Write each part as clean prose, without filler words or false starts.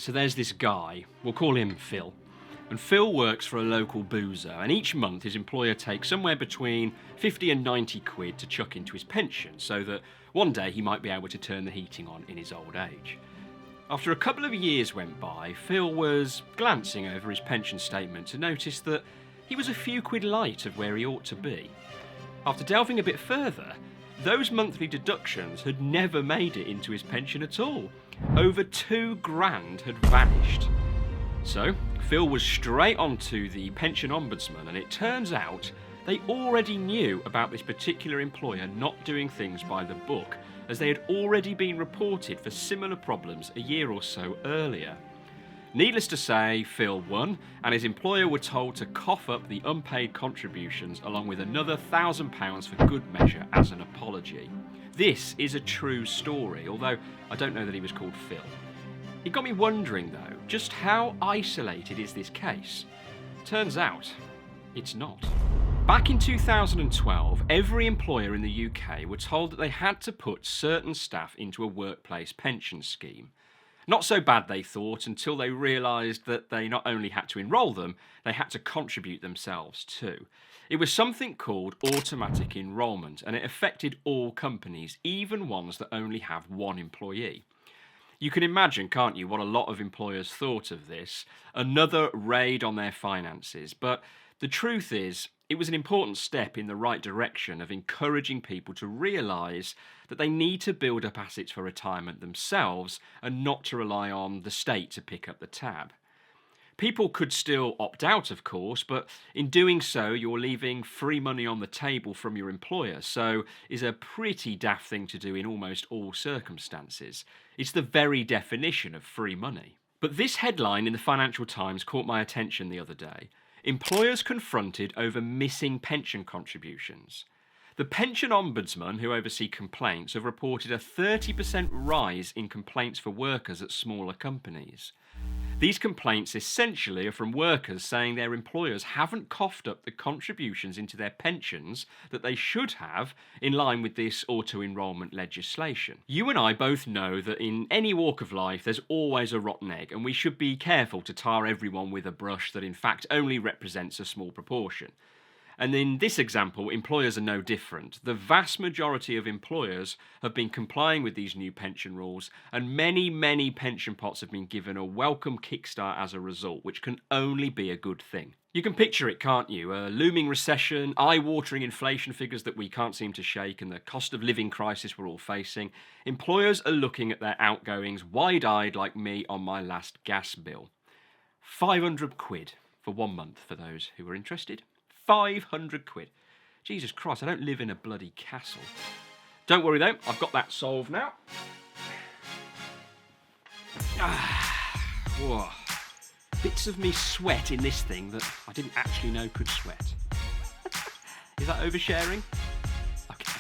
so there's this guy, we'll call him Phil. And Phil works for a local boozer, and each month his employer takes somewhere between 50 and 90 quid to chuck into his pension, so that one day he might be able to turn the heating on in his old age. After a couple of years went by, Phil was glancing over his pension statement to notice that he was a few quid light of where he ought to be. After delving a bit further, those monthly deductions had never made it into his pension at all. Over £2,000 had vanished. So, Phil was straight onto the pension ombudsman, and it turns out they already knew about this particular employer not doing things by the book, as they had already been reported for similar problems a year or so earlier. Needless to say, Phil won, and his employer were told to cough up the unpaid contributions along with another £1,000 for good measure as an apology. This is a true story, although I don't know that he was called Phil. It got me wondering though, just how isolated is this case? Turns out, it's not. Back in 2012, every employer in the UK were told that they had to put certain staff into a workplace pension scheme. Not so bad, they thought, until they realised that they not only had to enrol them, they had to contribute themselves too. It was something called automatic enrolment, and it affected all companies, even ones that only have one employee. You can imagine, can't you, what a lot of employers thought of this? Another raid on their finances. But the truth is, it was an important step in the right direction of encouraging people to realise that they need to build up assets for retirement themselves and not to rely on the state to pick up the tab. People could still opt out, of course, but in doing so, you're leaving free money on the table from your employer, so is a pretty daft thing to do in almost all circumstances. It's the very definition of free money. But this headline in the Financial Times caught my attention the other day. Employers confronted over missing pension contributions. The pension ombudsman, who oversee complaints, have reported a 30% rise in complaints for workers at smaller companies. These complaints essentially are from workers saying their employers haven't coughed up the contributions into their pensions that they should have in line with this auto-enrolment legislation. You and I both know that in any walk of life there's always a rotten egg, and we should be careful to tar everyone with a brush that in fact only represents a small proportion. And in this example, employers are no different. The vast majority of employers have been complying with these new pension rules, and many pension pots have been given a welcome kickstart as a result, which can only be a good thing. You can picture it, can't you? A looming recession, eye-watering inflation figures that we can't seem to shake, and the cost of living crisis we're all facing. Employers are looking at their outgoings wide-eyed like me on my last gas bill. 500 quid for 1 month for those who are interested. 500 quid. Jesus Christ, I don't live in a bloody castle. Don't worry though, I've got that solved now. Whoa. Bits of me sweat in this thing that I didn't actually know could sweat. Is that oversharing? Okay.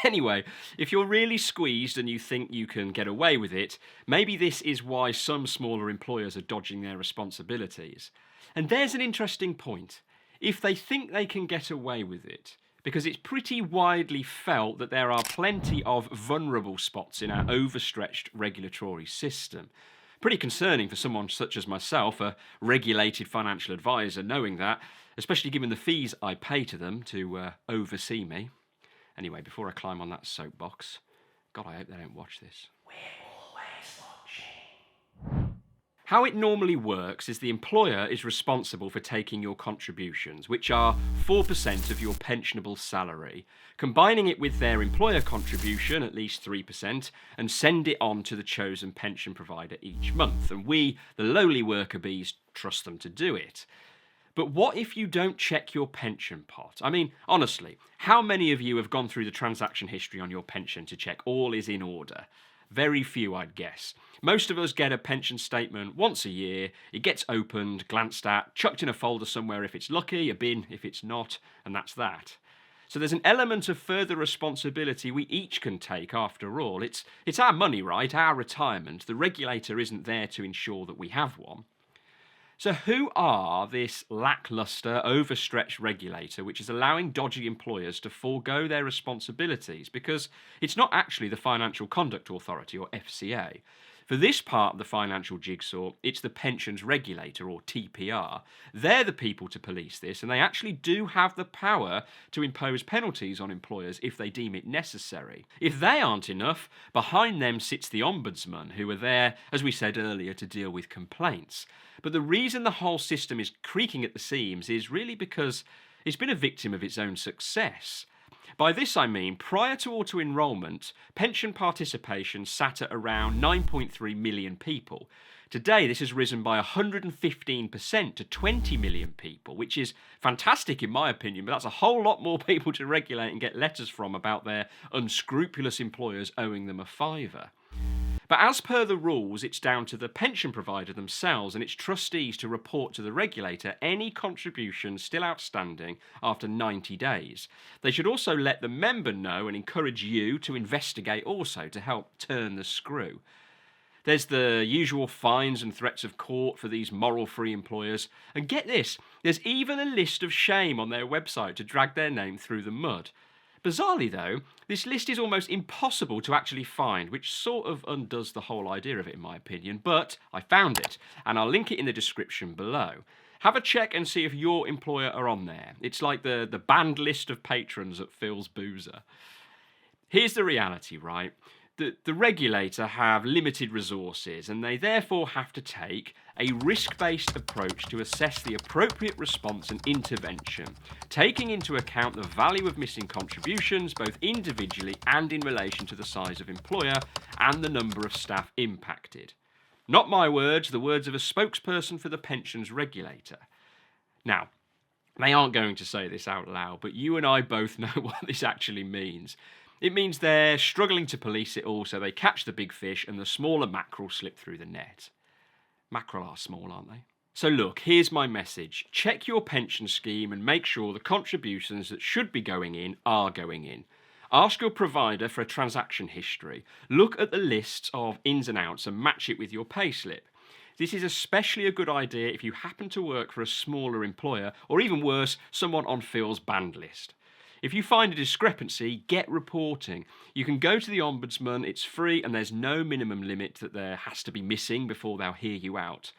Anyway, if you're really squeezed and you think you can get away with it, maybe this is why some smaller employers are dodging their responsibilities. And there's an interesting point. If they think they can get away with it, because it's pretty widely felt that there are plenty of vulnerable spots in our overstretched regulatory system. Pretty concerning for someone such as myself, a regulated financial advisor, knowing that, especially given the fees I pay to them to oversee me. Anyway, before I climb on that soapbox, God, I hope they don't watch this. How it normally works is the employer is responsible for taking your contributions, which are 4% of your pensionable salary, combining it with their employer contribution, at least 3%, and send it on to the chosen pension provider each month. And we, the lowly worker bees, trust them to do it. But what if you don't check your pension pot? I mean, honestly, how many of you have gone through the transaction history on your pension to check all is in order? Very few, I'd guess. Most of us get a pension statement once a year. It gets opened, glanced at, chucked in a folder somewhere if it's lucky, a bin if it's not, and that's that. So there's an element of further responsibility we each can take after all. It's our money, right? Our retirement. The regulator isn't there to ensure that we have one. So who are this lacklustre, overstretched regulator which is allowing dodgy employers to forego their responsibilities? Because it's not actually the Financial Conduct Authority, or FCA. For this part of the financial jigsaw, it's the Pensions Regulator, or TPR. They're the people to police this, and they actually do have the power to impose penalties on employers if they deem it necessary. If they aren't enough, behind them sits the Ombudsman, who are there, as we said earlier, to deal with complaints. But the reason the whole system is creaking at the seams is really because it's been a victim of its own success. By this I mean, prior to auto-enrolment, pension participation sat at around 9.3 million people. Today this has risen by 115% to 20 million people, which is fantastic in my opinion, but that's a whole lot more people to regulate and get letters from about their unscrupulous employers owing them a fiver. But as per the rules, it's down to the pension provider themselves and its trustees to report to the regulator any contributions still outstanding after 90 days. They should also let the member know and encourage you to investigate also to help turn the screw. There's the usual fines and threats of court for these moral-free employers. And get this, there's even a list of shame on their website to drag their name through the mud. Bizarrely though, this list is almost impossible to actually find, which sort of undoes the whole idea of it in my opinion, but I found it, and I'll link it in the description below. Have a check and see if your employer are on there. It's like the banned list of patrons at Phil's Boozer. Here's the reality, right? The regulator have limited resources and they therefore have to take a risk-based approach to assess the appropriate response and intervention, taking into account the value of missing contributions both individually and in relation to the size of employer and the number of staff impacted. Not my words, the words of a spokesperson for the Pensions Regulator. Now, they aren't going to say this out loud, but you and I both know what this actually means. It means they're struggling to police it all, so they catch the big fish and the smaller mackerel slip through the net. Mackerel are small, aren't they? So look, here's my message. Check your pension scheme and make sure the contributions that should be going in are going in. Ask your provider for a transaction history. Look at the lists of ins and outs and match it with your payslip. This is especially a good idea if you happen to work for a smaller employer, or even worse, someone on Phil's banned list. If you find a discrepancy, get reporting. You can go to the Ombudsman, it's free, and there's no minimum limit that there has to be missing before they'll hear you out.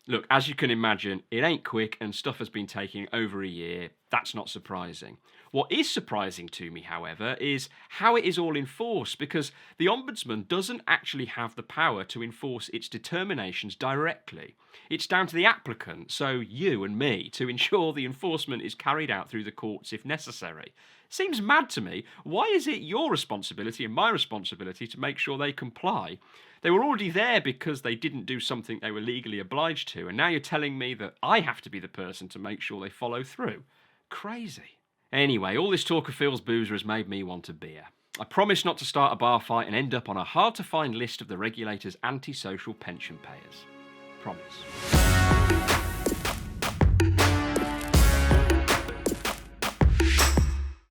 Look, as you can imagine, it ain't quick and stuff has been taking over a year. That's not surprising. What is surprising to me, however, is how it is all enforced, because the Ombudsman doesn't actually have the power to enforce its determinations directly. It's down to the applicant, so you and me, to ensure the enforcement is carried out through the courts if necessary. Seems mad to me. Why is it your responsibility and my responsibility to make sure they comply? They were already there because they didn't do something they were legally obliged to, and now you're telling me that I have to be the person to make sure they follow through. Crazy. Anyway, all this talk of Phil's Boozer has made me want a beer. I promise not to start a bar fight and end up on a hard-to-find list of the regulator's antisocial pension payers. Promise.